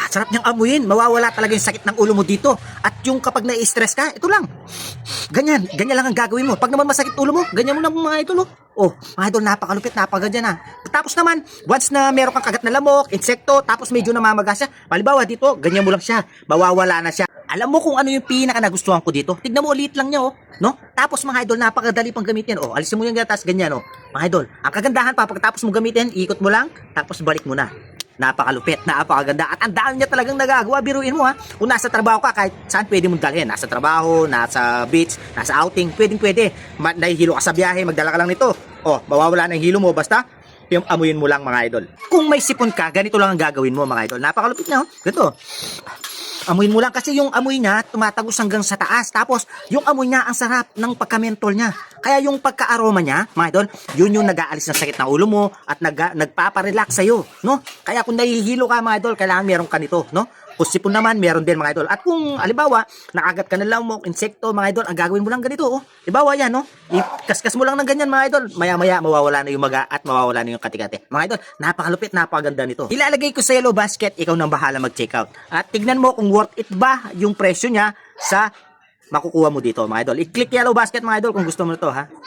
Sarap niyang amuyin. Mawawala talaga yung sakit ng ulo mo dito. At yung kapag nai-stress ka, ito lang. Ganyan lang ang gagawin mo. Pag naman masakit ulo mo, ganyan mo na mga idol. Mga idol, napakalupit, napakaganda na. Tapos naman, once na meron kang kagat na lamok, insekto, tapos medyo namamaga siya, halimbawa dito, ganyan mo lang siya, mawawala na siya. Alam mo kung ano yung pinaka nagustuhan ko dito? Tignan mo, ulit lang niya, no? Tapos mga idol, napakadali pang gamitin. Alisin mo yung gatas, ganyan, Mga idol, ang kagandahan pa, pagkatapos mo gamitin, ikot mo lang, tapos balik mo na. Napakalupit, napakaganda. At ang dami niya talagang nagagawa. Biruin mo, kung nasa trabaho ka, kahit saan pwede mong dalhin. Nasa trabaho, nasa beach, nasa outing, pwede. Nahihilo ka sa biyahe, magdala ka lang nito. Mawawala na yung hilo mo, basta yung amuyin mo lang, mga idol. Kung may sipon ka, ganito lang ang gagawin mo, mga idol. Napakalupit niya, ganito. Amuyin mo lang kasi yung amoy niya tumatagos hanggang sa taas. Tapos yung amoy niya ang sarap ng pagkamentol niya. Kaya yung pagka-aroma niya, mga idol, yun yung nag-aalis ng sakit ng ulo mo at nagpaparelax sa'yo, no? Kaya kung nahihilo ka, mga idol, kailangan meron ka nito, no? Kung sipon naman, meron din, mga idol. At kung, alibawa, nakagat ka na lamok, insekto, mga idol, ang gagawin mo lang ganito, Alibawa yan, Ikaskas mo lang ng ganyan, mga idol. Maya-maya, mawawala na yung maga at mawawala na yung kati-kati. Mga idol, napakalupit, napakaganda nito. Ilalagay ko sa yellow basket, ikaw nang bahala mag-check out. At tignan mo kung worth it ba yung presyo niya sa makukuha mo dito, mga idol. I-click yellow basket, mga idol, kung gusto mo nito, ha?